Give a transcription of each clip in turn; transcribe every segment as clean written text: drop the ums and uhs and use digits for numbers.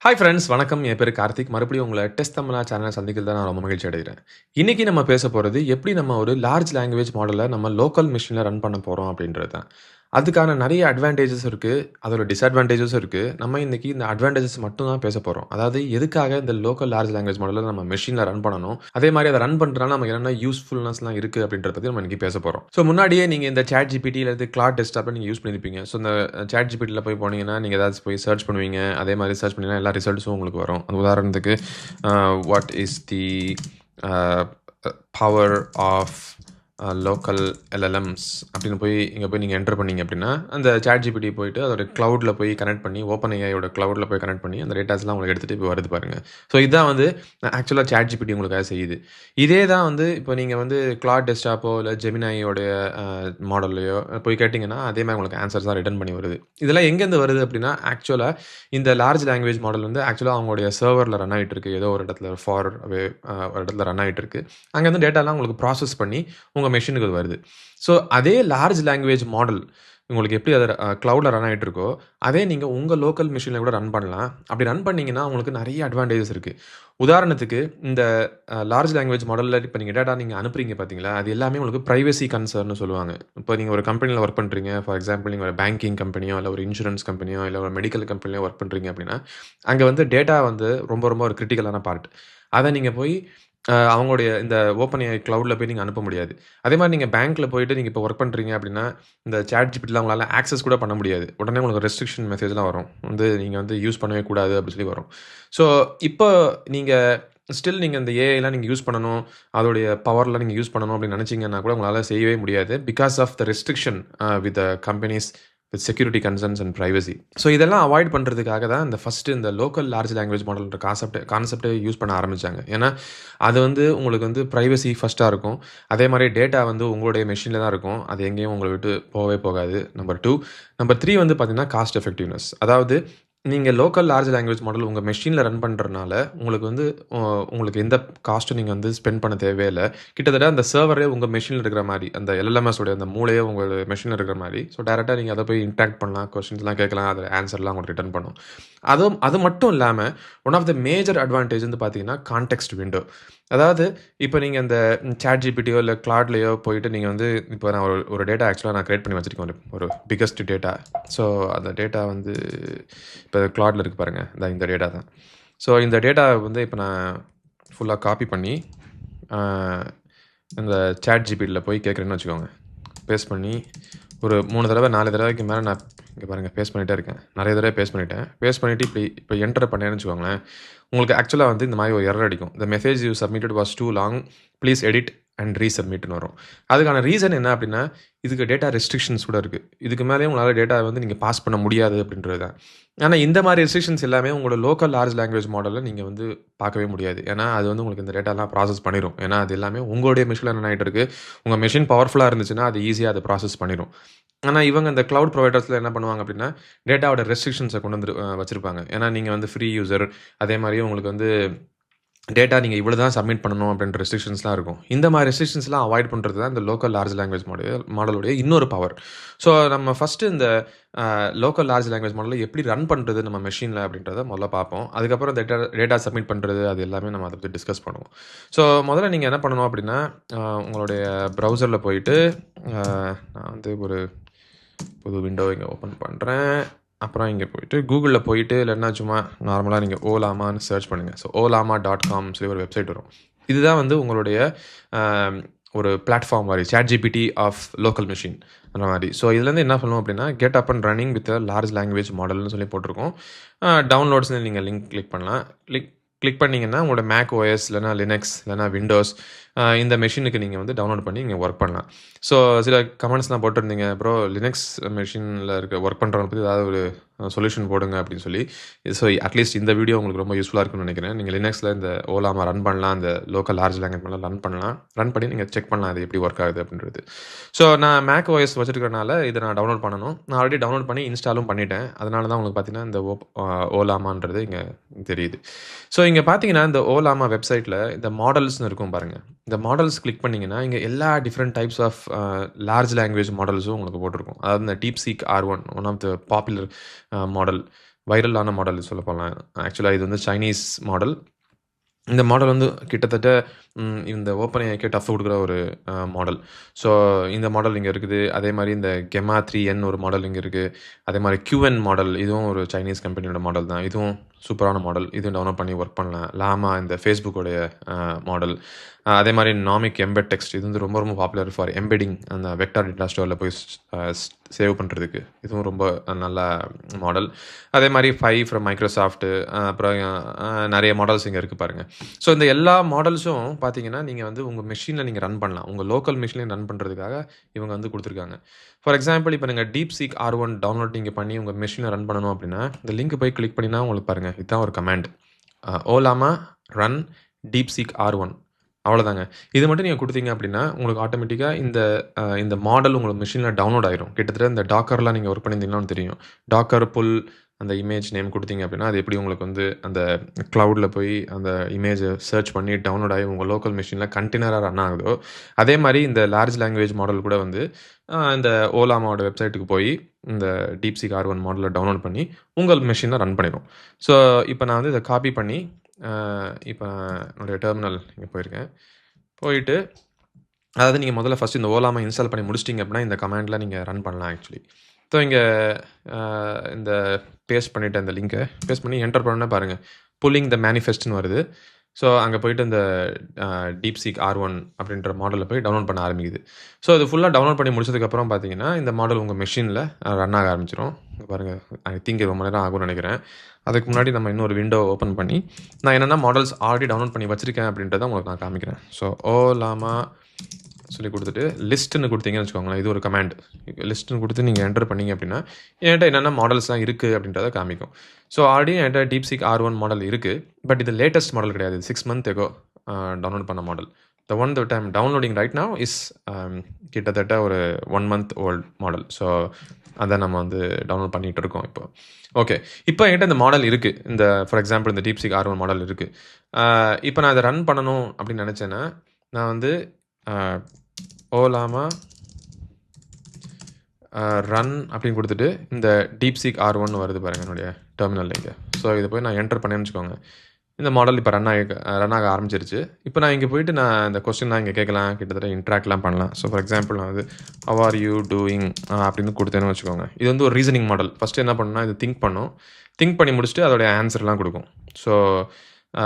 Hi friends வணக்கம். என் பேரு கார்த்திக். மறுபடியும் உங்கள டெஸ்ட் தமிழா சேனல்ல சந்திக்கிறதுல நான் ரொம்ப மகிழ்ச்சி அடைகிறேன். இன்னைக்கு நம்ம பேச போறது, எப்படி நம்ம ஒரு லார்ஜ் லாங்குவேஜ் மாடல நம்ம லோக்கல் மெஷின்ல ரன் பண்ண போறோம் அப்படின்றது தான். அதுக்கான நெறைய அட்வான்டேஜஸ் இருக்கு. அதோட டிஸ்அட்வான்டேஜஸும் இருக்கு. நம்ம இன்னைக்கு இந்த அட்வான்டேஜஸ் மட்டும் தான் பேச போறோம். அதாவது எதுக்காக இந்த லோக்கல் லார்ஜ் லாங்குவேஜ் மாடல நம்ம மெஷின்ல ரன் பண்ணணும். அதே மாரி அத ரன் பண்றதுனால நமக்கு என்னென்ன யூஸ்ஃபுல்னஸ்லாம் இருக்கு அப்படின்றத பத்தி நம்ம இன்னைக்கு பேச போறோம். ஸோ முன்னாடியே நீங்க இந்த ChatGPT அல்லது Claude டெஸ்க்டாப்ப நீங்க யூஸ் பண்ணியிருப்பீங்க. ஸோ இந்த ChatGPTல போய் போனீங்கன்னா, நீங்க ஏதாச்சும் போய் சர்ச் பண்ணுவீங்க. அதே மாரி சர்ச் பண்ணீங்கன்னா எல்லா ரிசல்ட்ஸும் உங்களுக்கு வரும். உதாரணத்துக்கு what is the uh power of local LLMs அப்படின்னு போய் இங்க போய் நீங்க என்டர் பண்ணீங்க அப்படின்னா, அந்த ChatGPT போயிட்டு அதோட கிளவுட்ல போய் கனெக்ட் பண்ணி, OpenAIயோட கிளவுட்ல போய் கனெக்ட் பண்ணி, அந்த டேட்டாஸ்லாம் உங்களுக்கு எடுத்துட்டு இப்ப வருது பாருங்க. ஸோ இதான் வந்து ஆக்சுவலா ChatGPT உங்களுக்காக செய்யுது. இதே தான் வந்து இப்போ நீங்க வந்து Claude டெஸ்க்டாப்போ இல்ல Geminiயோடைய மாடல்லயோ போய் கேட்டீங்கன்னா, அதே மாரி உங்களுக்கு ஆன்சர்ஸ் தான் ரிட்டர்ன் பண்ணி வருது. இதெல்லாம் எங்கேருந்து வருது அப்படின்னா, ஆக்சுவலா இந்த லார்ஜ் லாங்குவேஜ் மாடல் வந்து ஆக்சுவலா அவங்களுடைய சர்வர்ல ரன் ஆயிட்டு இருக்கு. ஏதோ ஒரு இடத்துல ஒரு இடத்துல ரன் ஆயிட்டு இருக்கு. அங்கேருந்து டேட்டாலாம் உங்களுக்கு ப்ராசஸ் பண்ணி உங்க மெஷினுக்கு அது வருது. ஸோ அதே லார்ஜ் லாங்குவேஜ் மாடல் உங்களுக்கு எப்படி அது கிளவுட்ல ரன் ஆயிட்டு இருக்கோ, அதே நீங்க உங்க லோக்கல் மெஷின்ல கூட ரன் பண்ணலாம். அப்படி ரன் பண்ணீங்கன்னா, உங்களுக்கு நெறைய அட்வான்டேஜஸ் இருக்கு. உதாரணத்துக்கு இந்த லார்ஜ் லாங்குவேஜ் மாடல்ல இப்ப நீங்க டேட்டா நீங்க அனுப்புறீங்க பார்த்தீங்களா, அது எல்லாமே உங்களுக்கு பிரைவசி கன்சர்ன்னு சொல்லுவாங்க. இப்போ நீங்க ஒரு கம்பெனில ஒர்க் பண்றீங்க. ஃபார் எக்ஸாம்பிள் நீங்க ஒரு பேங்கிங் கம்பெனியோ, இல்ல ஒரு இன்சூரன்ஸ் கம்பெனியோ, இல்ல ஒரு மெடிக்கல் கம்பெனிலயோ ஒர்க் பண்றீங்க அப்படின்னா, அங்க வந்து டேட்டா வந்து ரொம்ப ரொம்ப ஒரு கிரிட்டிக்கலான பார்ட். அத நீங்க போய் அவங்களுடைய இந்த OpenAI கிளவுட்ல போய் நீங்க அனுப்ப முடியாது. அதே மாரி நீங்க பேங்க்ல போயிட்டு நீங்க இப்போ ஒர்க் பண்றீங்க அப்படின்னா, இந்த ChatGPTலாம் உங்களால ஆக்சஸ் கூட பண்ண முடியாது. உடனே உங்களுக்கு ரெஸ்ட்ரிக்ஷன் மெசேஜ்லாம் வரும். வந்து நீங்க வந்து யூஸ் பண்ணவே கூடாது அப்படி சொல்லி வரும். ஸோ இப்போ நீங்க ஸ்டில் நீங்க இந்த ஏஐலாம் நீங்க யூஸ் பண்ணணும். அதோடைய பவர்லாம் நீங்க யூஸ் பண்ணணும் அப்படின்னு நினைச்சீங்கன்னா கூட உங்களால செய்யவே முடியாது. Because of the restriction with the companies with security concerns and privacy. So இதெல்லாம் அவாய்ட் பண்றதுக்காக தான் இந்த ஃபர்ஸ்ட் இந்த லோக்கல் லார்ஜ் லாங்குவேஜ் மாடல்ன்ற கான்செப்ட்டே யூஸ் பண்ண ஆரம்பிச்சாங்க. ஏன்னா, அது வந்து உங்களுக்கு வந்து பிரைவசி ஃபர்ஸ்ட்டா இருக்கும். அதே மாரி டேட்டா வந்து உங்களுடைய மெஷின்ல தான் இருக்கும். அது எங்கேயும் உங்கள விட்டு போகவே போகாது. நம்பர் 2. நம்பர் 3 வந்து பார்த்தீங்கன்னா, காஸ்ட் எஃபெக்டிவ்னஸ். அதாவது நீங்க லோக்கல் லார்ஜ் லாங்குவேஜ் மாடல் உங்க மெஷின்ல ரன் பண்றனால, உங்களுக்கு வந்து அ உங்களுக்கு எந்த காஸ்ட்டும் நீங்க வந்து ஸ்பெண்ட் பண்ண தேவையே இல்ல. கிட்டத்தட்ட அந்த சர்வரே உங்க மெஷின்ல இருக்கிற மாரி, அந்த எல்எல்எம்எஸ் உடைய அந்த மூளையே உங்க மெஷின்ல இருக்கிற மாரி. ஸோ டைரக்ட்டா நீங்க அத போய் இன்டராக்ட் பண்ணலாம். கொஸ்டின்ஸ்லாம் கேட்கலாம். அது ஆன்ஸர்லாம் உங்களுக்கு ரிட்டர்ன் பண்ணும். அது மட்டும் இல்லாம, one of the major advantage வந்து பார்த்தீங்கன்னா, கான்டெக்ஸ்ட் விண்டோ. அதாவது இப்ப நீங்க இந்த ChatGPTயோ இல்ல Claudeலயோ போயிட்டு நீங்க வந்து இப்ப நான் ஒரு டேட்டா ஆக்சுவலா நான் கிரியேட் பண்ணி வச்சிருக்கேன். ஒரு பிக்கஸ்ட் டேட்டா. ஸோ அந்த டேட்டா வந்து இப்ப Claudeல இருக்கு பாருங்க. இந்த டேட்டா தான். ஸோ இந்த டேட்டாவ வந்து இப்ப நான் ஃபுல்லா காப்பி பண்ணி, அ இந்த ChatGPTல போய் கேட்கிறேன்னு வச்சுக்கோங்க. பேஸ்ட் பண்ணி ஒரு 3 தடவ, 4 தடவைக்கு மேல நான் இங்க பாருங்க பேஸ்ட் பண்ணிட்டே இருக்கேன். நெறைய தடவ பேஸ்ட் பண்ணிட்டேன். பேஸ்ட் பண்ணிட்டு இப்ப என்டர் பண்ணேன்னு வச்சுக்கோங்களேன். உங்களுக்கு ஆக்சுவலா வந்து இந்த மாரி ஒரு எரர் அடிக்கும். "The message you submitted was too long. Please edit and ரீசப்மிட்ன்னு வரும். அதுக்கான ரீசன் என்ன அப்டின்னா, இதுக்கு டேட்டா ரெஸ்ட்ரிக்ஷன்ஸ் கூட இருக்கு. இதுக்கு மேலயும் உங்களால டேட்டா வந்து நீங்க பாஸ் பண்ண முடியாது அப்டின்றது தான். ஆனா இந்த மாரி ரெஸ்ட்ரிக்ஷன்ஸ் எல்லாமே உங்களோட லோக்கல் லார்ஜ் லாங்குவேஜ் மாடல்ல நீங்க வந்து பார்க்கவே முடியாது. ஏன்னா, அது வந்து உங்களுக்கு இந்த டேட்டாலாம் ப்ராசஸ் பண்ணிரும். ஏன்னா, அது எல்லாமே உங்களுடைய மெஷின்ல ரன் ஆயிட்டு இருக்கு. உங்க மெஷின் பவர்ஃபுல்லா இருந்துச்சுன்னா, அது ஈஸியா அத ப்ராசஸ் பண்ணிரும். ஆனா, இவங்க இந்த கிளவுட் புரொவைடர்ஸ்ல என்ன பண்ணுவாங்க அப்டின்னா, டேட்டாவோட ரெஸ்ட்ரிக்ஷன்ஸ கொண்டு வந்து வச்சிருப்பாங்க. ஏன்னா, நீங்க வந்து ஃப்ரீ யூசர். அதே மாரி உங்களுக்கு வந்து டேட்டா நீங்க இவ்வளோ தான் சப்மிட் பண்ணணும் அப்படின்ற ரெஸ்ட்ரிக்ஷன்ஸ்லாம் இருக்கும். இந்த மாரி ரெஸ்ட்ரிக்ஷன்ஸ்லாம் அவாய்ட் பண்றது தான் இந்த லோக்கல் லார்ஜ் லாங்குவேஜ் மாடலுடைய இன்னொரு பவர். ஸோ நம்ம ஃபர்ஸ்ட்டு இந்த லோக்கல் லார்ஜ் லாங்குவேஜ் மாடல எப்படி ரன் பண்றது நம்ம மெஷின்ல அப்படின்றத முதல்ல பார்ப்போம். அதுக்கப்புறம் டேட்டா சப்மிட் பண்றது அது எல்லாமே நம்ம அத பத்தி டிஸ்கஸ் பண்ணுவோம். ஸோ முதல்ல நீங்க என்ன பண்ணணும் அப்படின்னா, உங்களுடைய ப்ரௌசர்ல போயிட்டு, நான் வந்து ஒரு புது விண்டோ இங்க ஓப்பன் பண்றேன். அப்புறம் இங்க போயிட்டு கூகுள்ல போயிட்டு இல்லன்னா சும்மா நார்மலா நீங்க ஓலாமான்னு சர்ச் பண்ணுங்க. ஸோ olama.com சொல்லி ஒரு வெப்சைட் வரும். இதுதான் வந்து உங்களுடைய அ ஒரு பிளாட்ஃபார்ம் மாரி. ChatGPT ஆஃப் லோக்கல் மெஷின் அந்த மாரி. ஸோ இதுலேருந்து என்ன பண்ணுவோம் அப்படின்னா, get up and running with a large language மாடல்னு சொல்லி போட்டிருக்கும். டவுன்லோட்ஸ்ன்னு நீங்க லிங்க் கிளிக் பண்ணலாம். கிளிக் பண்ணீங்கன்னா, உங்களோட மேக் OS இல்லன்னா லினக்ஸ் இல்லன்னா விண்டோஸ் இந்த மெஷினுக்கு நீங்க வந்து டவுன்லோட் பண்ணி நீங்க ஒர்க் பண்ணலாம். ஸோ சில கமெண்ட்ஸ்லாம் போட்டிருந்தீங்க. ப்ரோ லினக்ஸ் மெஷின்ல இருக்க ஒர்க் பண்றவங்கள பத்தி ஏதாவது ஒரு சொல்யூஷன் போடுங்க அப்படின்னு சொல்லி. ஸோ அட்லீஸ்ட் இந்த வீடியோ உங்களுக்கு ரொம்ப யூஸ்ஃபுல்லா இருக்கும்னு நினைக்கிறேன். நீங்க லினக்ஸ்ல இந்த ஓலாமா ரன் பண்ணலாம். இந்த local large language model run பண்ணலாம். ரன் பண்ணி நீங்க செக் பண்ணலாம் அது எப்படி ஒர்க் ஆகுது அப்படின்றது. ஸோ நான் மேக் OS வச்சிருக்கிறனால இத நான் டவுன்லோட் பண்ணணும். நான் ஆல்ரெடி டவுன்லோட் பண்ணி இன்ஸ்டாலும் பண்ணிட்டேன். அதனால தான் உங்களுக்கு பார்த்தீங்கன்னா, இந்த ஓலாமான்றது இங்க தெரியுது. ஸோ இங்க பார்த்தீங்கன்னா, இந்த ஓலாமா வெப்சைட்ல இந்த மாடல்ஸ்ன்னு இருக்கும் பாருங்க. இந்த மாடல்ஸ் கிளிக் பண்ணீங்கன்னா, இங்க எல்லா different types of large language மாடல்ஸும் உங்களுக்கு போட்டிருக்கும். அதாவது இந்த DeepSeek R1 one of the popular model. வைரலான மாடல் சொல்ல போலாம். ஆக்சுவலா இது வந்து சைனீஸ் மாடல். இந்த மாடல் வந்து கிட்டத்தட்ட இந்த ஓப்பன்ஏஐக்கே டஃப் குடுக்குற ஒரு மாடல். ஸோ இந்த மாடல் இங்க இருக்குது. அதேமாரி இந்த கெமா 3n ஒரு மாடல் இங்க இருக்கு. அதேமாரி QN மாடல் இதுவும் ஒரு சைனீஸ் கம்பெனியோட மாடல் தான். இதுவும் சூப்பரான மாடல். இதுவும் டவுன்லோட் பண்ணி ஒர்க் பண்ணலாம். லாமா இந்த Facebookடைய மாடல். அதேமாரி நாமிக் எம்பெட் டெக்ஸ்ட் இது வந்து ரொம்ப ரொம்ப பாப்புலர் ஃபார் எம்பெடிங் அந்த வெக்டார் டேட்டா ஸ்டோர்ல போய் சேவ் பண்றதுக்கு. இதுவும் ரொம்ப நல்ல மாடல். அதேமாரி 5 ஃப்ரம் மைக்ரோசாஃப்ட் அப்புறம் நெறைய மாடல்ஸ் இங்க இருக்கு பாருங்க. ஸோ இந்த எல்லா மாடல்ஸும் பார்த்தீங்கன்னா, நீங்க வந்து உங்க மெஷின்ல நீங்க ரன் பண்ணலாம். உங்க லோக்கல் மெஷின்லயும் ரன் பண்றதுக்காக இவங்க வந்து குடுத்துருக்காங்க. ஃபார் எக்ஸாம்பிள் இப்ப நீங்க DeepSeek R1 டவுன்லோட் நீங்க பண்ணி உங்க மெஷின்ல ரன் பண்ணணும் அப்டின்னா, இந்த லிங்க் போய் கிளிக் பண்ணினா உங்களுக்கு பாருங்க. இதுதான் ஒரு command. Ollama run DeepSeek R1 அவ்வளோதாங்க. இது மட்டும் நீங்க குடுத்தீங்க அப்டின்னா, உங்களுக்கு ஆட்டோமேட்டிக்கா இந்த மாடல் உங்க மெஷின்ல டவுன்லோட் ஆயிரும். கிட்டத்தட்ட இந்த டாக்கர்லாம் நீங்க ஒர்க் பண்ணியிருந்தீங்கன்னா தெரியும். டாக்கர் புல் அந்த இமேஜ் நேம் குடுத்தீங்க அப்டின்னா, அது எப்படி உங்களுக்கு வந்து அந்த கிளவுட்ல போய் அந்த இமேஜ சர்ச் பண்ணி டவுன்லோட் ஆகி உங்க லோக்கல் மெஷின்ல கன்டெய்னரா ரன் ஆகுதோ, அதே மாரி இந்த லார்ஜ் லாங்குவேஜ் மாடல் கூட வந்து இந்த Ollamaவோட வெப்சைட்டுக்கு போய் இந்த DeepSeek R1 மாடல டவுன்லோட் பண்ணி உங்கள் மெஷின்ல ரன் பண்ணிரும். ஸோ இப்ப நான் வந்து இத காப்பி பண்ணி இப்ப என்னுடைய டெர்மினல் இங்க போயிருக்கேன். போயிட்டு அதாவது நீங்க முதல்ல ஃபர்ஸ்ட் இந்த Ollama இன்ஸ்டால் பண்ணி முடிச்சிட்டீங்க அப்டின்னா, இந்த கமாண்ட்ல நீங்க ரன் பண்ணலாம் ஆக்சுவலி. ஸோ இங்க இந்த பேஸ்ட் பண்ணிட்டேன் இந்த லிங்க. பேஸ்ட் பண்ணி என்டர் பண்ணோனே பாருங்க. புல்லிங் த மேனிஃபெஸ்ட்ன்னு வருது. ஸோ அங்க போயிட்டு இந்த DeepSeek R1 அப்படின்ற மாடல போய் டவுன்லோட் பண்ண ஆரம்பிக்குது. ஸோ இது ஃபுல்லா டவுன்லோட் பண்ணி முடிச்சதுக்கப்புறம் பார்த்தீங்கன்னா, இந்த மாடல் உங்க மெஷின்ல ரன் ஆக ஆரம்பிச்சுரும். இங்க பாருங்க. ஐ திங்க் இது ரொம்ப நேரம் ஆகும்னு நெனைக்கிறேன். அதுக்கு முன்னாடி நம்ம இன்னொரு விண்டோ ஓப்பன் பண்ணி, நான் என்னென்ன மாடல்ஸ் ஆல்ரெடி டவுன்லோட் பண்ணி வச்சிருக்கேன் அப்படின்றத உங்களுக்கு நான் காமிக்கிறேன். ஸோ Ollama சொல்லி குடுத்துட்டு, லிஸ்ட்ன்னு குடுத்தீங்கன்னு வச்சுக்கோங்களேன். இது ஒரு கமாண்ட். லிஸ்ட்ன்னு குடுத்து நீங்க என்டர் பண்ணீங்க அப்டின்னா, என்ட்ட என்னென்ன மாடல்ஸ்லாம் இருக்கு அப்டின்றத காமிக்கும். ஸோ ஆல்ரெடி என்ட்ட DeepSeek R1 மாடல் இருக்கு. பட் இது லேட்டஸ்ட் மாடல் கிடையாது. 6 மந்த் எகோ டவுன்லோட் பண்ண model. The one that I'm downloading right now is கிட்டத்தட்ட ஒரு 1 மந்த் ஓல்ட் மாடல். ஸோ அத நம்ம வந்து டவுன்லோட் பண்ணிட்டு இருக்கோம் இப்போ. ஓகே. இப்போ என்கிட்ட இந்த மாடல் இருக்கு. இந்த ஃபார் எக்ஸாம்பிள் இந்த DeepSeek R1 மாடல் இருக்கு. இப்போ நான் அத ரன் பண்ணணும் அப்டின்னு நெனச்சேன்னா, நான் வந்து Ollama ரன் அப்படின்னு குடுத்துட்டு, இந்த DeepSeek R1 வருது பாருங்க என்னுடைய டெர்மினல்ல இங்க. ஸோ இத போய் நான் என்டர் பண்ணேன்னு வச்சுக்கோங்க. இந்த மாடல் இப்ப ரன் ஆக ஆரம்பிச்சிருச்சு. இப்ப நான் இங்க போயிட்டு நான் இந்த கொஸ்டின்லாம் இங்க கேட்கலாம். கிட்டத்தட்ட இன்டராக்ட்லாம் பண்ணலாம். ஸோ ஃபார் எக்ஸாம்பிள் நான் வந்து ஹவ் ஆர் யூ டூயிங் அப்படின்னு குடுத்தேன்னு வச்சுக்கோங்க. இது வந்து ஒரு ரீசனிங் மாடல். ஃபர்ஸ்ட் என்ன பண்ணும்னா, இது திங்க் பண்ணும். திங்க் பண்ணி முடிச்சுட்டு அதோட ஆன்ஸர்லாம் குடுக்கும். ஸோ அ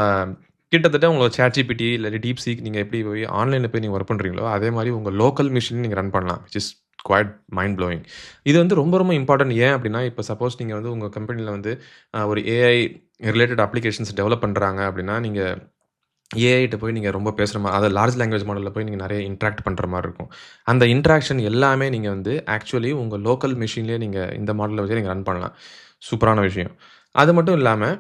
கிட்டத்தட்ட உங்களுக்கு ChatGPT இல்லாட்டி DeepSeek நீங்க எப்படி போய் ஆன்லைன்ல போய் நீங்க ஒர்க் பண்றீங்களோ, அதே மாரி உங்க லோக்கல் மெஷின்ல நீங்க ரன் பண்ணலாம். Which is quite mind blowing. இது வந்து ரொம்ப ரொம்ப இம்பார்ட்டன்ட். ஏன் அப்படின்னா, இப்ப சப்போஸ் நீங்க வந்து உங்க கம்பெனில வந்து ஒரு AI ரிலேட்டட் அப்ளிகேஷன்ஸ் டெவலப் பண்றாங்க அப்படின்னா, நீங்க ஏஐட்ட போய் நீங்க ரொம்ப பேசுற அதாவது லார்ஜ் லாங்குவேஜ் மாடல்ல போய் நீங்க நெறைய இன்டராக்ட் பண்ற மாரி இருக்கும். அந்த இன்டராக்ஷன் எல்லாமே நீங்க வந்து ஆக்சுவலி உங்க லோக்கல் மெஷின்லயே நீங்க இந்த மாடல்ல வச்சு நீங்க ரன் பண்ணலாம். சூப்பரான விஷயம். அது மட்டும் இல்லாம,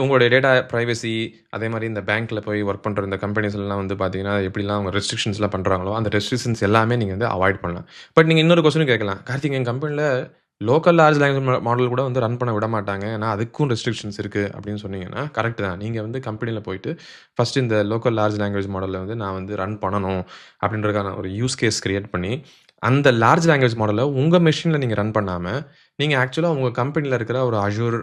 உங்களுடைய டேட்டா பிரைவசி அதே மாரி இந்த பேங்க்ல போய் ஒர்க் பண்ற இந்த கம்பெனிஸ்லாம் வந்து பார்த்தீங்கன்னா, எப்படிலாம் அவங்க ரெஸ்ட்ரிக்ஷன்ஸ்லாம் பண்றாங்களோ, அந்த ரெஸ்ட்ரிக்ஷன்ஸ் எல்லாமே நீங்க வந்து அவாய்ட் பண்ணலாம். பட் நீங்க இன்னொரு கொஸ்டின் கேட்கலாம். கார்த்திக் எங்க கம்பெனில லோக்கல் லார்ஜ் லாங்குவேஜ் மாடல் கூட வந்து ரன் பண்ண விட மாட்டாங்க. ஏன்னா அதுக்கும் ரெஸ்ட்ரிக்ஷன்ஸ் இருக்கு அப்படின்னு சொன்னீங்கன்னா, கரெக்ட் தான். நீங்க வந்து கம்பெனில போயிட்டு ஃபர்ஸ்ட் இந்த லோக்கல் லார்ஜ் லாங்குவேஜ் மாடல்ல வந்து நான் வந்து ரன் பண்ணணும் அப்படின்றதுக்கான ஒரு யூஸ் கேஸ் கிரியேட் பண்ணி, அந்த லார்ஜ் லாங்குவேஜ் மாடல உங்க மெஷின்ல நீங்க ரன் பண்ணாம, நீங்க ஆக்சுவலா உங்க கம்பெனில இருக்கிற ஒரு Azure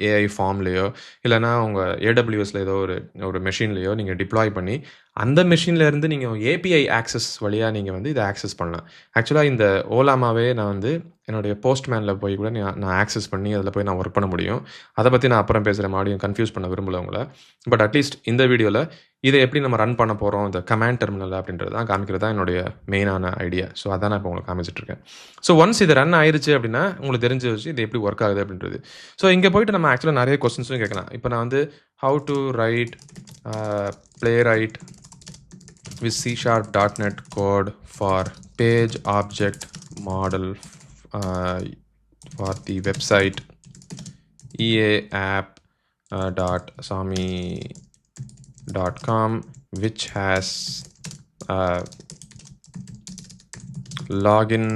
AI ஃபார்ம்லயோ, இல்லன்னா உங்க AWSல ஏதோ ஒரு மெஷின்லயோ நீங்க டிப்ளாய் பண்ணி, அந்த மெஷின்ல இருந்து நீங்க API ஆக்சஸ் வழியா நீங்க வந்து இத ஆக்சஸ் பண்ணலாம். ஆக்சுவலா இந்த Ollamaவே நான் வந்து என்னுடைய போஸ்ட்மேன்ல போய் கூட நான் ஆக்சஸ் பண்ணி அதில போய் நான் ஒர்க் பண்ண முடியும். அத பத்தி நான் அப்புறம் பேசுறேன். மறுபடியும் கன்ஃப்யூஸ் பண்ண விரும்பல உங்கள. பட் அட்லீஸ்ட் இந்த வீடியோல இத எப்படி நம்ம ரன் பண்ண போறோம், இந்த கமாண்ட் டெர்மினல் அப்படின்றது தான் காமிக்கிறது தான் என்னுடைய மெயினான ஐடியா. ஸோ அதான் நான் இப்போ உங்களுக்கு காமிச்சிட்டு இருக்கேன். ஸோ ஒன்ஸ் இது ரன் ஆயிருச்சு அப்படின்னா, உங்களுக்கு தெரிஞ்சிருச்சு இது எப்படி ஒர்க் ஆகுது அப்படின்றது. ஸோ இங்க போயிட்டு நம்ம ஆக்சுவலா நெறைய கொஸ்டின்ஸும் கேட்கலாம். இப்போ நான் வந்து how to write playwright with C# .NET code for page object model for the website eaapp.sami.com which has login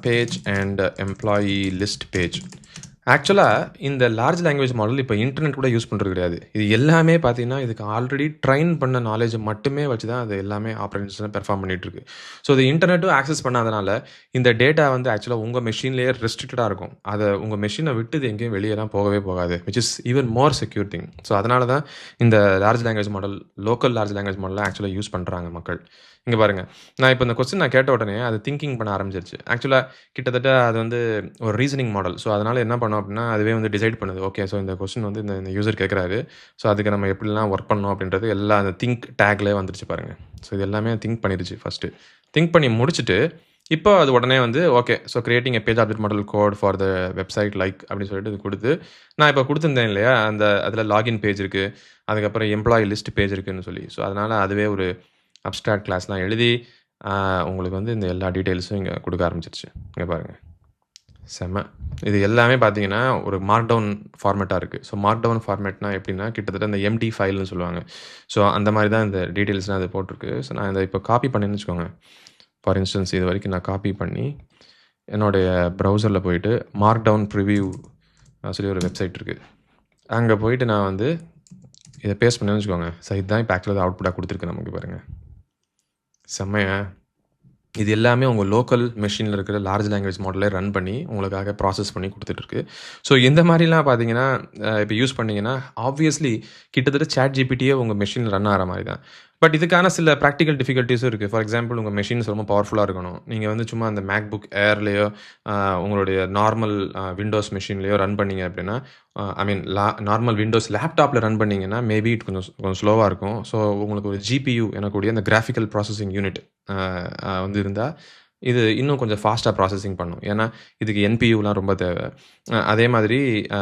page and employee list page. ஆக்சுவலா இந்த லார்ஜ் லாங்குவேஜ் மாடல் இப்ப இன்டர்நெட் கூட யூஸ் பண்றது கிடையாது. இது எல்லாமே பார்த்தீங்கன்னா, இதுக்கு ஆல்ரெடி ட்ரெயின் பண்ண நாலேட்ஜ மட்டுமே வச்சு தான் அது எல்லாமே ஆப்பரேஷன்ஸ்ல பெர்ஃபார்ம் பண்ணிட்டுருக்கு. ஸோ, இது இன்டர்நெட்டும் ஆக்சஸ் பண்ணாதனால, இந்த டேட்டா வந்து ஆக்சுவலா உங்க மெஷின்லயே ரெஸ்ட்ரிக்டடா இருக்கும். அத உங்க மெஷின விட்டு இது எங்கேயும் வெளியலாம் போகவே போகாது. Which is even more secure thing. So, அதனால தான் இந்த large language model, local large language மாடல்லாம் ஆக்சுவலா யூஸ் பண்றாங்க மக்கள். இங்க பாருங்க. நான் இப்ப இந்த கொஸ்டின் நான் கேட்ட உடனே அது திங்கிங் பண்ண ஆரம்பிச்சுருச்சு. ஆக்சுவலா கிட்டத்தட்ட அது வந்து ஒரு ரீசனிங் மாடல். ஸோ, அதனால என்ன பண்ணும் அப்டின்னா, அதுவே வந்து டிசைட் பண்ணுது. ஓகே. ஸோ, இந்த கொஸ்டின் வந்து இந்த யூசர் கேட்குறாரு. ஸோ, அதுக்கு நம்ம எப்படிலாம் ஒர்க் பண்ணணும் அப்படின்றது எல்லாம் அந்த திங்க் டேக்லயே வந்துருச்சு பாருங்க. ஸோ, இது எல்லாமே திங்க் பண்ணிருச்சு ஃபர்ஸ்ட்டு. திங்க் பண்ணி முடிச்சுட்டு, இப்போ அது உடனே வந்து okay. So, creating a page object model code for the website like அப்படின்னு சொல்லிட்டு இது குடுத்து, நான் இப்ப குடுத்திருந்தேன் இல்லையா? அதில லாகின் பேஜ் இருக்கு. அதுக்கப்புறம் எம்ப்ளாயி லிஸ்ட் பேஜ் இருக்குன்னு சொல்லி. ஸோ, அதனால அதுவே ஒரு அப்ஸ்ட்ராக்ட் கிளாஸ்லாம் எழுதி, உங்களுக்கு வந்து இந்த எல்லா டீட்டெயில்ஸும் இங்க குடுக்க ஆரம்பிச்சுருச்சு. இங்க பாருங்க. செம்ம. இது எல்லாமே பார்த்தீங்கன்னா, ஒரு மார்க்டவுன் ஃபார்மேட்டா இருக்கு. ஸோ, மார்க்டவுன் ஃபார்மேட்னா எப்படின்னா, கிட்டத்தட்ட இந்த எம்டி ஃபைல்ன்னு சொல்லுவாங்க. ஸோ, அந்த மாரி தான் இந்த டீட்டெயில்ஸ்லாம் அது போட்டிருக்கு. ஸோ, நான் இத இப்போ காப்பி பண்ணேன்னு வச்சுக்கோங்க. ஃபார் இன்ஸ்டன்ஸ் இதுவரைக்கும் நான் காப்பி பண்ணி, என்னுடைய ப்ரௌசர்ல போயிட்டு மார்க்டவுன் ப்ரிவ்யூ சொல்லி ஒரு வெப்சைட் இருக்கு. அங்க போயிட்டு நான் வந்து இத பேஸ்ட் பண்ணேன்னு வச்சுக்கோங்க. ஸோ, இதுதான் இப்போ ஆக்சுவலா அவுட்புட்டா குடுத்துருக்கு நமக்கு பாருங்க. செம்மையா? இது எல்லாமே உங்க லோக்கல் மெஷின்ல இருக்கிற லார்ஜ் லாங்குவேஜ் மாடலே ரன் பண்ணி, உங்களுக்காக ப்ராசஸ் பண்ணி குடுத்துட்டுருக்கு. ஸோ, இந்த மாரிலாம் பார்த்தீங்கன்னா, இப்ப யூஸ் பண்ணீங்கன்னா, ஆப்வியஸ்லி கிட்டத்தட்ட ChatGPTயே உங்க மெஷின்ல ரன் ஆகுற மாரி தான். பட் இதுக்கான சில பிராக்டிகல் டிஃபிகல்டீஸும் இருக்கு. ஃபார் எக்ஸாம்பிள் உங்க மெஷின்ஸ் ரொம்ப பவர்ஃபுல்லா இருக்கணும். நீங்க வந்து சும்மா அந்த MacBook Airலயோ, உங்களுடைய நார்மல் விண்டோஸ் மெஷின்லயோ ரன் பண்ணீங்க அப்படின்னா, ஐ மீன் நார்மல் விண்டோஸ் லேப்டாப்ல ரன் பண்ணீங்கன்னா, மேபி இட் கொஞ்சம் ஸ்லோவா இருக்கும். ஸோ, உங்களுக்கு ஒரு GPU எனக்கூடிய அந்த கிராஃபிக்கல் ப்ராசஸிங் யூனிட் அ அ வந்து இருந்தா, இது இன்னும் கொஞ்சம் ஃபாஸ்ட்டா ப்ராசஸிங் பண்ணும். ஏன்னா, இதுக்கு NPUலாம் ரொம்ப தேவை. அதே மாதிரி அ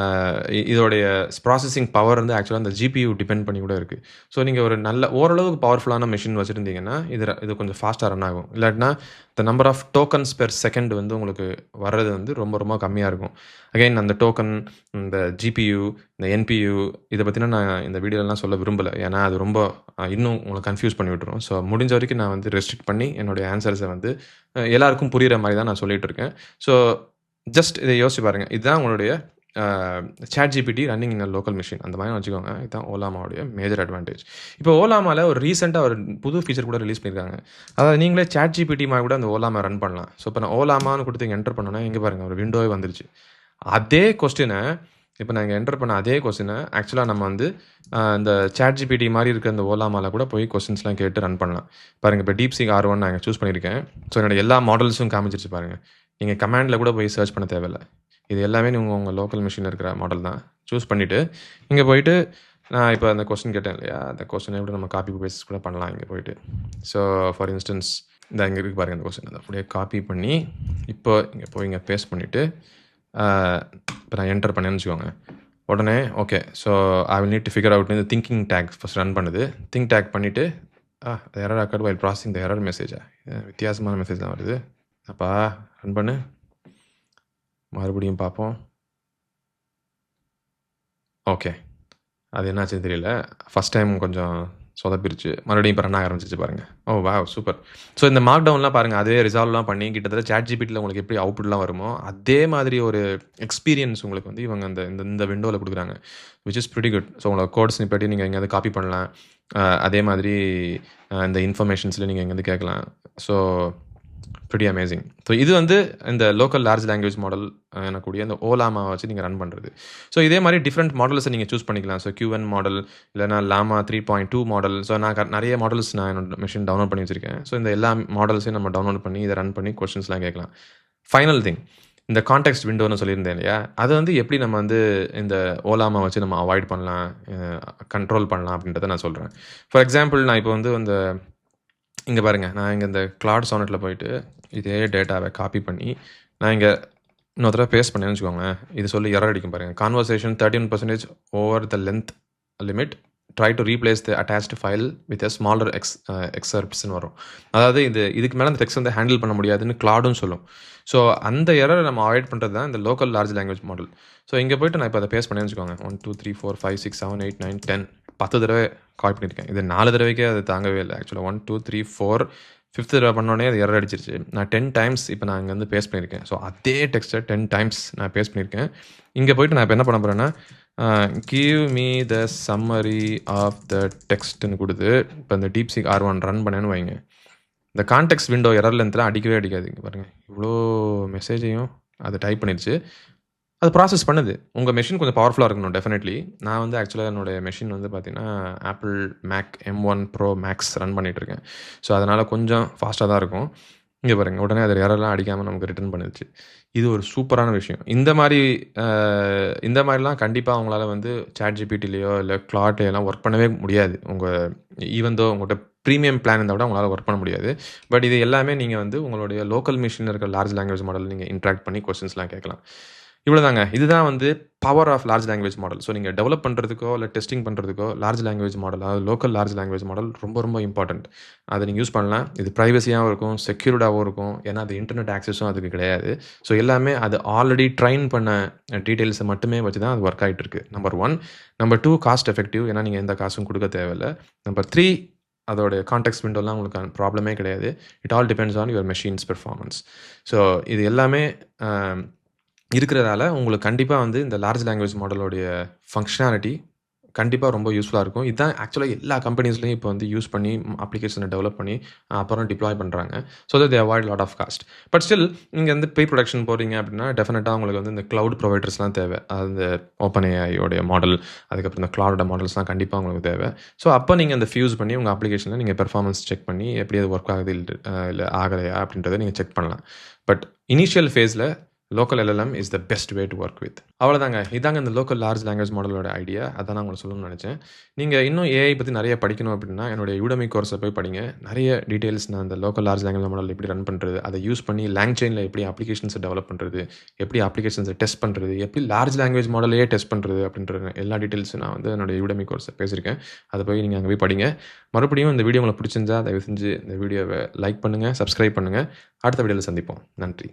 இதோடைய ப்ராசஸிங் பவர் வந்து ஆக்சுவலா அந்த GPU டிபெண்ட் பண்ணி கூட இருக்கு. ஸோ, நீங்க ஒரு நல்ல ஓரளவுக்கு பவர்ஃபுல்லான மெஷின் வச்சிருந்தீங்கன்னா, இது கொஞ்சம் ஃபாஸ்ட்டா ரன் ஆகும். இல்லாட்டினா, the number of tokens per second வந்து உங்களுக்கு வர்றது வந்து ரொம்ப ரொம்ப கம்மியா இருக்கும். அகைன் அந்த டோக்கன், இந்த GPU, இந்த NPU இத பத்தின நான் இந்த வீடியோலலாம் சொல்ல விரும்பல. ஏன்னா, அது ரொம்ப இன்னும் உங்கள கன்ஃப்யூஸ் பண்ணி விட்டுரும். ஸோ, முடிஞ்ச வரைக்கும் நான் வந்து ரெஸ்ட்ரிக்ட் பண்ணி என்னுடைய ஆன்ஸர்ஸ வந்து எல்லாருக்கும் புரியிற மாரி தான் நான் சொல்லிட்டு இருக்கேன். ஸோ, ஜஸ்ட் இத யோசிச்சு பாருங்க. இதுதான் உங்களுடைய அ ChatGPT running in a local machine. அந்த மாரி வச்சுக்கோங்க. இதுதான் ஓலாமாவுடைய மேஜர் அட்வான்டேஜ். இப்போ ஓலாமால ஒரு ரீசென்ட்டா ஒரு புது ஃபீச்சர் கூட ரிலீஸ் பண்ணியிருக்காங்க. அதாவது நீங்களே ChatGPT மாரி கூட அந்த ஓலாமா ரன் பண்ணலாம். ஸோ, இப்ப நான் ஓலாமான்னு குடுத்து இங்க என்டர் பண்ணோனே, இங்க பாருங்க ஒரு விண்டோவே வந்துருச்சு. அதே கொஸ்டின இப்ப நான் இங்க என்டர் பண்ண அதே கொஸ்டின ஆக்சுவலா நம்ம வந்து இந்த ChatGPT மாரி இருக்க அந்த ஓலாமால கூட போய் கொஸ்டின்ஸ்லாம் கேட்டு ரன் பண்ணலாம். பாருங்க இப்ப DeepSeek R1 நான் இங்க சூஸ் பண்ணியிருக்கேன். ஸோ, என்னோட எல்லா மாடல்ஸும் காமிச்சிருச்சு பாருங்க. நீங்க கமாண்ட்ல கூட போய் சர்ச் பண்ண தேவையில்ல. இது எல்லாமே நீங்க உங்க லோக்கல் மெஷின்ல இருக்கிற மாடல் தான். சூஸ் பண்ணிட்டு, இங்க போயிட்டு நான் இப்ப அந்த கொஸ்டின் கேட்டேன் இல்லையா? அந்த கொஸ்டின கூட நம்ம காப்பி பேஸ்ட் கூட பண்ணலாம் இங்க போயிட்டு. ஸோ, ஃபார் இன்ஸ்டன்ஸ் இங்க இருக்கு பாருங்க அந்த கொஸ்டின். அத அப்படியே காப்பி பண்ணி, இப்போ இங்க போய் இங்க பேஸ்ட் பண்ணிட்டு, அ இப்ப நான் என்டர் பண்ணேன்னு வச்சுக்கோங்க. உடனே okay. So, I will need to figure out இந்த திங்கிங் டேக் ஃபர்ஸ்ட் ரன் பண்ணுது. திங்க் டேக் பண்ணிட்டு, error occurred while processing the error மெசேஜா? வித்தியாசமான மெசேஜ் தான் வருது. அப்பா ரன் பண்ணு. மறுபடியும் பார்ப்போம். ஓகே. அது என்னாச்சுன்னு தெரியல. ஃபர்ஸ்ட் டைம் கொஞ்சம் சொதப்பிருச்சு. மறுபடியும் இப்ப ரன் ஆக ஆரம்பிச்சுருச்சு பாருங்க. ஓ வாவ்! சூப்பர். ஸோ இந்த மார்க்டவுன்லாம் பாருங்க, அதுவே ரிசால்வ்லாம் பண்ணி கிட்டத்தட்ட ChatGPTல உங்களுக்கு எப்படி அவுட்புட்லாம் வருமோ, அதே மாதிரி ஒரு எக்ஸ்பீரியன்ஸ் உங்களுக்கு வந்து இவங்க இந்த இந்த இந்த விண்டோல குடுக்குறாங்க. Which is pretty good. So உங்களோட கோட் ஸ்னிப்பெட் நீங்க எங்கேயாவது காப்பி பண்ணலாம். அதே மாதிரி இந்த இன்ஃபர்மேஷன்ஸ்ல நீங்க எங்கேருந்து கேட்கலாம். So pretty amazing. ஸோ இது வந்து இந்த லோக்கல் லார்ஜ் லாங்குவேஜ் மாடல் எனக்கூடிய இந்த ஓலாமாவ வச்சு நீங்க ரன் பண்றது. ஸோ இதே மாரி டிஃபரெண்ட் மாடல்ஸ நீங்க சூஸ் பண்ணிக்கலாம். ஸோ QN மாடல், இல்லன்னா லாமா 3.2 மாடல். ஸோ நான் நெறைய மாடல்ஸ் நான் என்னோட மெஷின் டவுன்லோட் பண்ணி வச்சிருக்கேன். ஸோ இந்த எல்லா மாடல்ஸையும் நம்ம டவுன்லோட் பண்ணி இத ரன் பண்ணி கொஸ்டின்ஸ்லாம் கேட்கலாம். ஃபைனல் திங் இந்த கான்டெக்ஸ்ட் விண்டோன்னு சொல்லியிருந்தேன் இல்லையா? அத வந்து எப்படி நம்ம வந்து இந்த ஓலாமா வச்சு நம்ம அவாய்ட் பண்ணலாம், கண்ட்ரோல் பண்ணலாம் அப்படின்றத நான் சொல்றேன். ஃபார் எக்ஸாம்பிள் நான் இப்போ வந்து இந்த இங்க பாருங்க. நான் இங்க இந்த கிளவுட் சானெட்ல போயிட்டு, இதே டேட்டாவ காப்பி பண்ணி, நான் இங்க இன்னொரு தடவ பேஸ்ட் பண்ணேன்னு வச்சுக்கோங்களேன். இது சொல்லி எரர் அடிக்கும் பாருங்க. Conversation 13% over the length limit. Try to replace the attached file with a smaller எக்ஸர்ப்ட்ஸ்ன்னு வரும். அதாவது இதுக்கு மேல அந்த டெக்ஸ்ட் வந்து ஹேண்டில் பண்ண முடியாதுன்னு கிளவுடும் சொல்லும். ஸோ அந்த எரர நம்ம அவாய்ட் பண்றது தான் இந்த local large language model. So இங்க போயிட்டு நான் இப்ப அத பேஸ்ட் பண்ணேன்னு வச்சுக்கோங்க. 1, 2, 3, 4, 5, 6, 7, 8, 9, 10 10 தடவ கால் பண்ணியிருக்கேன். இது 4 தடவைக்கே அது தாங்கவே இல்ல. ஆக்சுவலா 1, 2, 3, 4, 5த் தடவ பண்ணோனே அது எரர் அடிச்சிருச்சு. நான் 10 டைம்ஸ் இப்ப நான் இங்க வந்து பேஸ்ட் பண்ணியிருக்கேன். ஸோ அதே டெக்ஸ்ட்ட 10 டைம்ஸ் நான் பேஸ்ட் பண்ணியிருக்கேன். இங்க போயிட்டு நான் இப்ப என்ன பண்ண போறேன்னா, give me the summary of the டெக்ஸ்ட்ன்னு குடுத்து, இப்ப இந்த DeepSeek R1 ரன் பண்ணேன்னு வைங்க. இந்த கான்டெக்ஸ்ட் விண்டோ எரர் லென்த்லாம் அடிக்கவே அடிக்காது. இங்க பாருங்க. இவ்ளோ மெசேஜையும் அது டைப் பண்ணிருச்சு. அது ப்ராசஸ் பண்ணுது. உங்க மெஷின் கொஞ்சம் பவர்ஃபுல்லா இருக்கணும் டெஃபினெட்லி. நான் வந்து ஆக்சுவலா என்னோட மெஷின் வந்து பார்த்தீங்கன்னா, Apple Mac M1 Pro Max run பண்ணிட்டு இருக்கேன். ஸோ அதனால கொஞ்சம் ஃபாஸ்ட்டா தான் இருக்கும். இங்க பாருங்க. உடனே அது எரர்லாம் அடிக்காம நமக்கு ரிட்டர்ன் பண்ணுச்சு. இது ஒரு சூப்பரான விஷயம். அ இந்த மாரிலாம் கண்டிப்பா உங்களால வந்து ChatGPTலயோ இல்ல Claudeலயோலாம் ஒர்க் பண்ணவே முடியாது. ஈவன் தோ உங்கள்ட்ட பிரீமியம் பிளான் இருந்தா கூட உங்களால ஒர்க் பண்ண முடியாது. பட் இது எல்லாமே நீங்க வந்து உங்களுடைய லோக்கல் மெஷின்ல இருக்க லார்ஜ் லாங்குவேஜ் மாடல் நீங்க இன்டராக்ட் பண்ணி கொஸ்டின்ஸ்லாம் கேட்கலாம். இவ்வளோதாங்க. இதுதான் வந்து power of large language model. So நீங்க டெவலப் பண்றதுக்கோ, இல்ல டெஸ்டிங் பண்றதுக்கோ லார்ஜ் லாங்குவேஜ் மாடல், அதாவது லோக்கல் லார்ஜ் லாங்குவேஜ் மாடல் ரொம்ப ரொம்ப இம்பார்ட்டன்ட். அத நீங்க யூஸ் பண்ணலாம். இது பிரைவசியாவும் இருக்கும், செக்யூர்டாவும் இருக்கும். ஏன்னா, அது இன்டர்நெட் ஆக்சஸும் அதுக்கு கிடையாது. ஸோ எல்லாமே அது ஆல்ரெடி ட்ரெயின் பண்ண டீட்டெயில்ஸ மட்டுமே வச்சு தான் அது ஒர்க் ஆயிட்டு இருக்கு. நம்பர் 1. Number 2 cost effective. ஏன்னா, நீங்க எந்த காசும் குடுக்க தேவையில்ல. நம்பர் 3 அதோட கான்டெக்ஸ்ட் விண்டோலாம் உங்களுக்கு ப்ராப்ளமே கிடையாது. It all depends on your machines performance. So இது எல்லாமே அ இருக்கிறதால, உங்களுக்கு கண்டிப்பா வந்து இந்த லார்ஜ் லாங்குவேஜ் மாடலோடைய ஃபங்ஷனாலிட்டி கண்டிப்பா ரொம்ப யூஸ்ஃபுல்லா இருக்கும். இதான் ஆக்சுவலா எல்லா கம்பெனிஸ்லயும் இப்ப வந்து யூஸ் பண்ணி அப்ளிகேஷன டெவலப் பண்ணி, அப்புறம் டிப்ளாய் பண்றாங்க. So that they avoid lot of cost. But still நீங்க வந்து ப்ரீ புரொடக்ஷன் போறீங்க அப்டின்னா, டெஃபினட்டா உங்களுக்கு வந்து இந்த கிளவுட் ப்ரொவைடர்ஸ்லாம் தேவை. அது இந்த OpenAI யோடைய மாடல், அதுக்கப்புறம் இந்த கிளவுடோட மாடல்ஸ்லாம் கண்டிப்பா உங்களுக்கு தேவை. ஸோ அப்ப நீங்க அந்த ஃபியூஸ் பண்ணி உங்க அப்ளிகேஷன்ல நீங்க பெர்ஃபார்மன்ஸ் செக் பண்ணி, எப்படி அது ஒர்க் ஆகுது இல்ல ஆகலையா அப்டின்றத நீங்க செக் பண்ணலாம். பட் இனிஷியல் ஃபேஸ்ல local LLM is the best way to work with. அவ்வளோதாங்க. இதாங்க இந்த லோக்கல் லார்ஜ் லாங்குவேஜ் மாடலோட ஐடியா. அதான் நான் உங்களுக்கு சொல்லணும்னு நெனச்சேன். நீங்க இன்னும் AI பத்தி நெறைய படிக்கணும் அப்டின்னா, என்னுடைய Udemy கோர்ஸ போய் படிங்க. நெறைய டீட்டெயில்ஸ் நான் இந்த லோக்கல் லார்ஜ் லாங்குவேஜ் மாடல் எப்படி ரன் பண்றது, அத யூஸ் பண்ணி LangChainல எப்படி அப்ளிகேஷன்ஸ டெவலப் பண்றது, எப்படி அப்ளிகேஷன்ஸ டெஸ்ட் பண்றது, எப்படி லார்ஜ் லாங்குவேஜ் மாடலையே டெஸ்ட் பண்றது அப்டின்ற எல்லா டீட்டெயில்ஸும் நான் வந்து என்னோட Udemy கோர்ஸ்ல பேசியிருக்கேன். அத போய் நீங்க அங்க போய் படிங்க. மறுபடியும் இந்த வீடியோ உங்களுக்கு பிடிச்சிருந்தா, தயவு செஞ்சு இந்த வீடியோவ லைக் பண்ணுங்க, சப்ஸ்கிரைப் பண்ணுங்க. அடுத்த வீடியோல சந்திப்போம். நன்றி.